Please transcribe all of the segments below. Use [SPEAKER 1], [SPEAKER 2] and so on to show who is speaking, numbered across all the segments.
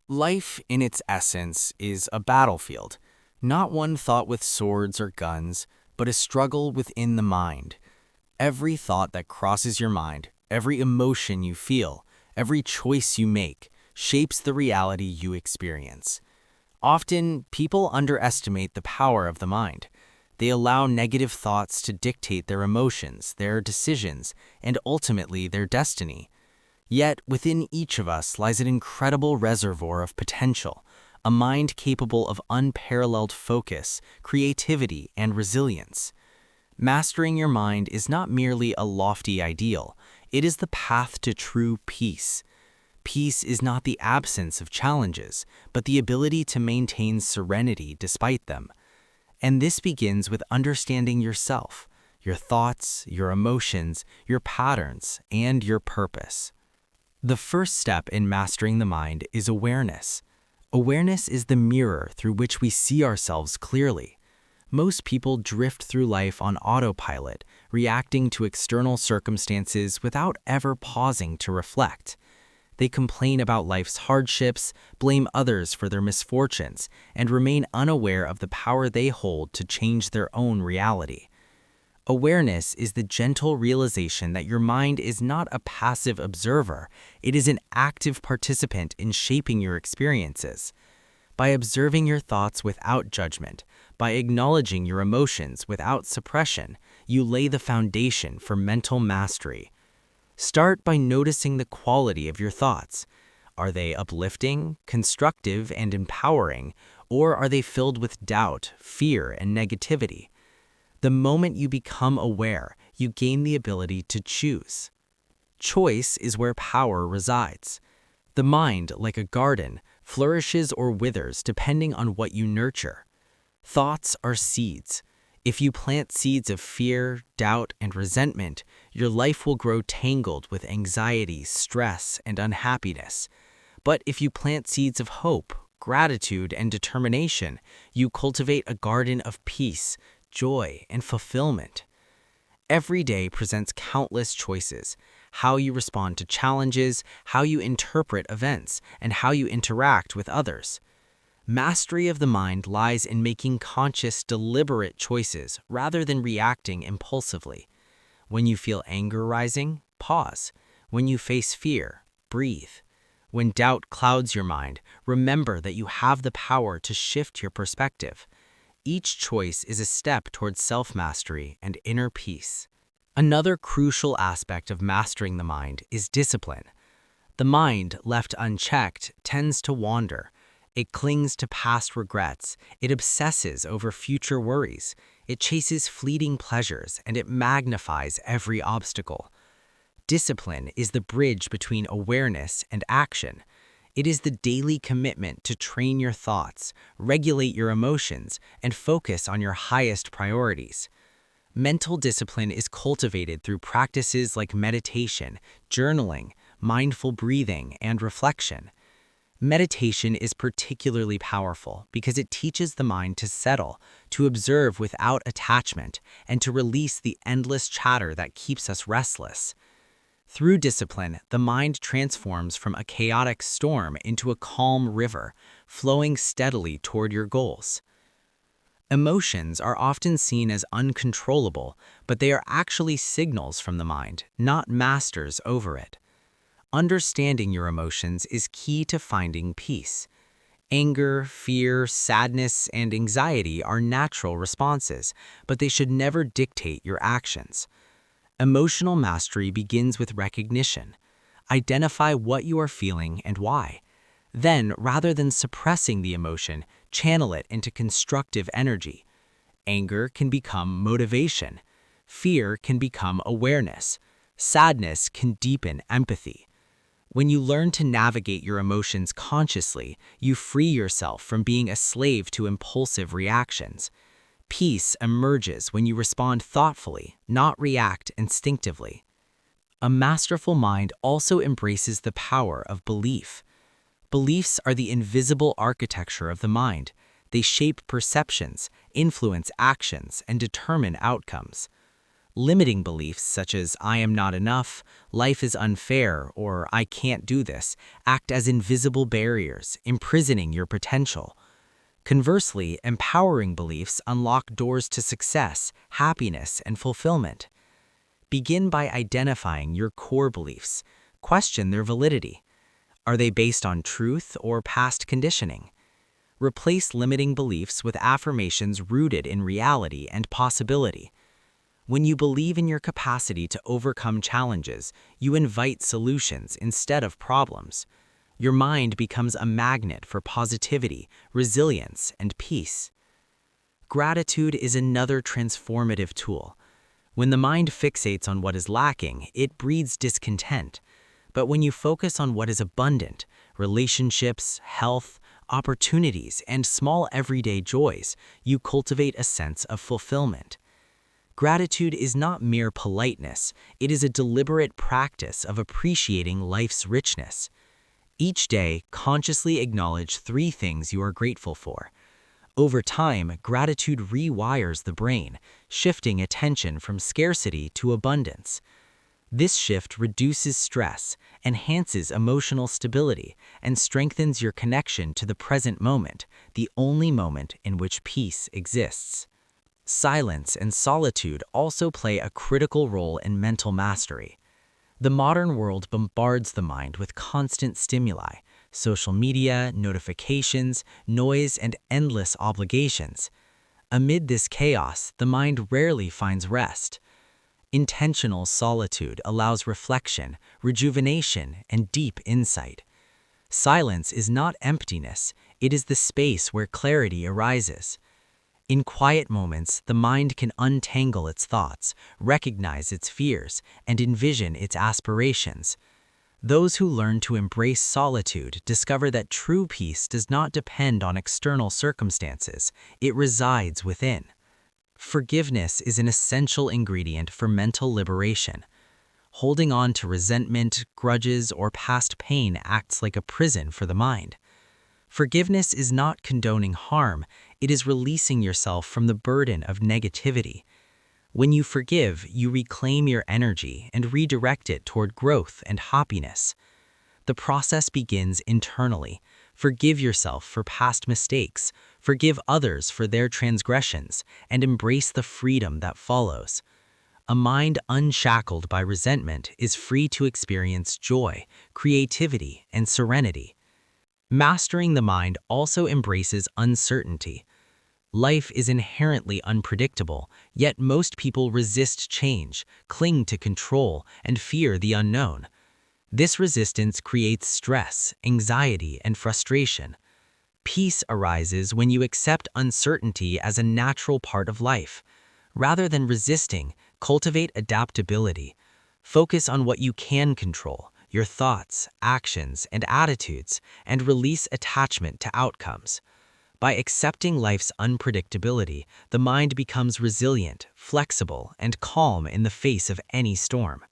[SPEAKER 1] Life, in its essence, is a battlefield, not one fought with swords or guns, but a struggle within the mind. Every thought that crosses your mind, every emotion you feel, every choice you make, shapes the reality you experience. Often, people underestimate the power of the mind. They allow negative thoughts to dictate their emotions, their decisions, and ultimately their destiny. Yet, within each of us lies an incredible reservoir of potential, a mind capable of unparalleled focus, creativity, and resilience. Mastering your mind is not merely a lofty ideal, it is the path to true peace. Peace is not the absence of challenges, but the ability to maintain serenity despite them. And this begins with understanding yourself, your thoughts, your emotions, your patterns, and your purpose. The first step in mastering the mind is awareness. Awareness is the mirror through which we see ourselves clearly. Most people drift through life on autopilot, reacting to external circumstances without ever pausing to reflect. They complain about life's hardships, blame others for their misfortunes, and remain unaware of the power they hold to change their own reality. Awareness is the gentle realization that your mind is not a passive observer, it is an active participant in shaping your experiences. By observing your thoughts without judgment, by acknowledging your emotions without suppression, you lay the foundation for mental mastery. Start by noticing the quality of your thoughts. Are they uplifting, constructive, and empowering, or are they filled with doubt, fear, and negativity? The moment you become aware, you gain the ability to choose. Choice is where power resides. The mind, like a garden, flourishes or withers depending on what you nurture. Thoughts are seeds. If you plant seeds of fear, doubt, and resentment, your life will grow tangled with anxiety, stress, and unhappiness. But if you plant seeds of hope, gratitude, and determination, you cultivate a garden of peace, joy, and fulfillment. Every day presents countless choices: how you respond to challenges, how you interpret events, and how you interact with others. Mastery of the mind lies in making conscious, deliberate choices rather than reacting impulsively. When you feel anger rising, pause. When you face fear, breathe. When doubt clouds your mind, remember that you have the power to shift your perspective. Each choice is a step towards self-mastery and inner peace. Another crucial aspect of mastering the mind is discipline. The mind, left unchecked, tends to wander. It clings to past regrets, it obsesses over future worries, it chases fleeting pleasures, and it magnifies every obstacle. Discipline is the bridge between awareness and action. It is the daily commitment to train your thoughts, regulate your emotions, and focus on your highest priorities. Mental discipline is cultivated through practices like meditation, journaling, mindful breathing, and reflection. Meditation is particularly powerful because it teaches the mind to settle, to observe without attachment, and to release the endless chatter that keeps us restless. Through discipline, the mind transforms from a chaotic storm into a calm river, flowing steadily toward your goals. Emotions are often seen as uncontrollable, but they are actually signals from the mind, not masters over it. Understanding your emotions is key to finding peace. Anger, fear, sadness, and anxiety are natural responses, but they should never dictate your actions. Emotional mastery begins with recognition. Identify what you are feeling and why. Then, rather than suppressing the emotion, channel it into constructive energy. Anger can become motivation. Fear can become awareness. Sadness can deepen empathy. When you learn to navigate your emotions consciously, you free yourself from being a slave to impulsive reactions. Peace emerges when you respond thoughtfully, not react instinctively. A masterful mind also embraces the power of belief. Beliefs are the invisible architecture of the mind. They shape perceptions, influence actions, and determine outcomes. Limiting beliefs such as I am not enough, life is unfair, or I can't do this act as invisible barriers, imprisoning your potential. Conversely, empowering beliefs unlock doors to success, happiness, and fulfillment. Begin by identifying your core beliefs. Question their validity. Are they based on truth or past conditioning? Replace limiting beliefs with affirmations rooted in reality and possibility. When you believe in your capacity to overcome challenges, you invite solutions instead of problems. Your mind becomes a magnet for positivity, resilience, and peace. Gratitude is another transformative tool. When the mind fixates on what is lacking, it breeds discontent. But when you focus on what is abundant, relationships, health, opportunities, and small everyday joys, you cultivate a sense of fulfillment. Gratitude is not mere politeness, it is a deliberate practice of appreciating life's richness. Each day, consciously acknowledge 3 things you are grateful for. Over time, gratitude rewires the brain, shifting attention from scarcity to abundance. This shift reduces stress, enhances emotional stability, and strengthens your connection to the present moment, the only moment in which peace exists. Silence and solitude also play a critical role in mental mastery. The modern world bombards the mind with constant stimuli, social media, notifications, noise, and endless obligations. Amid this chaos, the mind rarely finds rest. Intentional solitude allows reflection, rejuvenation, and deep insight. Silence is not emptiness, it is the space where clarity arises. In quiet moments, the mind can untangle its thoughts, recognize its fears, and envision its aspirations. Those who learn to embrace solitude discover that true peace does not depend on external circumstances, it resides within. Forgiveness is an essential ingredient for mental liberation. Holding on to resentment, grudges, or past pain acts like a prison for the mind. Forgiveness is not condoning harm, it is releasing yourself from the burden of negativity. When you forgive, you reclaim your energy and redirect it toward growth and happiness. The process begins internally. Forgive yourself for past mistakes, forgive others for their transgressions, and embrace the freedom that follows. A mind unshackled by resentment is free to experience joy, creativity, and serenity. Mastering the mind also embraces uncertainty. Life is inherently unpredictable, yet most people resist change, cling to control, and fear the unknown. This resistance creates stress, anxiety, and frustration. Peace arises when you accept uncertainty as a natural part of life. Rather than resisting, cultivate adaptability. Focus on what you can control, your thoughts, actions, and attitudes, and release attachment to outcomes. By accepting life's unpredictability, the mind becomes resilient, flexible, and calm in the face of any storm.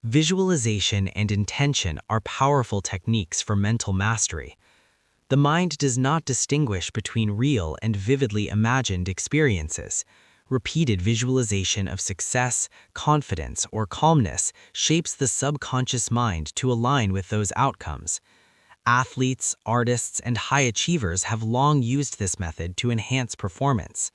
[SPEAKER 1] Visualization and intention are powerful techniques for mental mastery. The mind does not distinguish between real and vividly imagined experiences. Repeated visualization of success, confidence, or calmness shapes the subconscious mind to align with those outcomes. Athletes, artists, and high achievers have long used this method to enhance performance.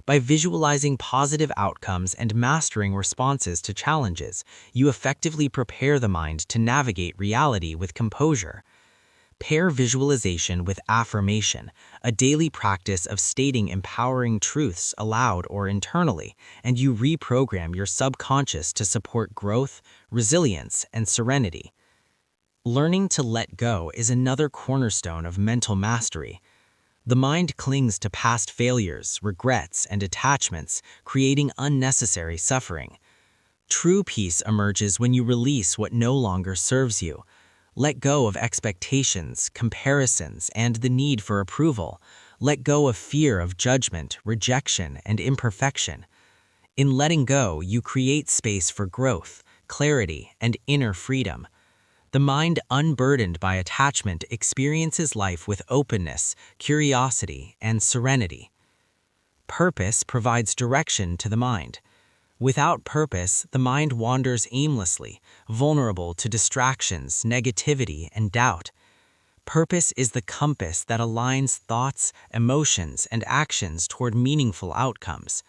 [SPEAKER 1] By visualizing positive outcomes and mastering responses to challenges, you effectively prepare the mind to navigate reality with composure. Pair visualization with affirmation, a daily practice of stating empowering truths aloud or internally, and you reprogram your subconscious to support growth, resilience, and serenity. Learning to let go is another cornerstone of mental mastery. The mind clings to past failures, regrets, and attachments, creating unnecessary suffering. True peace emerges when you release what no longer serves you. Let go of expectations, comparisons, and the need for approval. Let go of fear of judgment, rejection, and imperfection. In letting go, you create space for growth, clarity, and inner freedom. The mind unburdened by attachment experiences life with openness, curiosity, and serenity. Purpose provides direction to the mind. Without purpose, the mind wanders aimlessly, vulnerable to distractions, negativity, and doubt. Purpose is the compass that aligns thoughts, emotions, and actions toward meaningful outcomes.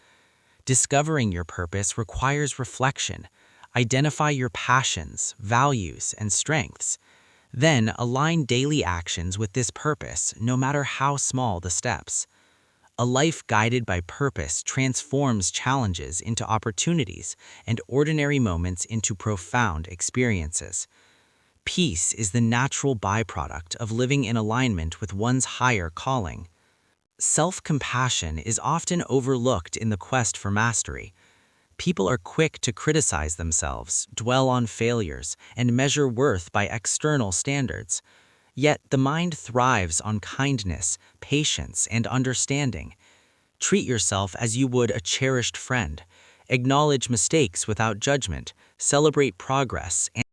[SPEAKER 1] Discovering your purpose requires reflection. Identify your passions, values, and strengths. Then align daily actions with this purpose, no matter how small the steps. A life guided by purpose transforms challenges into opportunities and ordinary moments into profound experiences. Peace is the natural byproduct of living in alignment with one's higher calling. Self-compassion is often overlooked in the quest for mastery. People are quick to criticize themselves, dwell on failures, and measure worth by external standards. Yet the mind thrives on kindness, patience, and understanding. Treat yourself as you would a cherished friend. Acknowledge mistakes without judgment, celebrate progress, and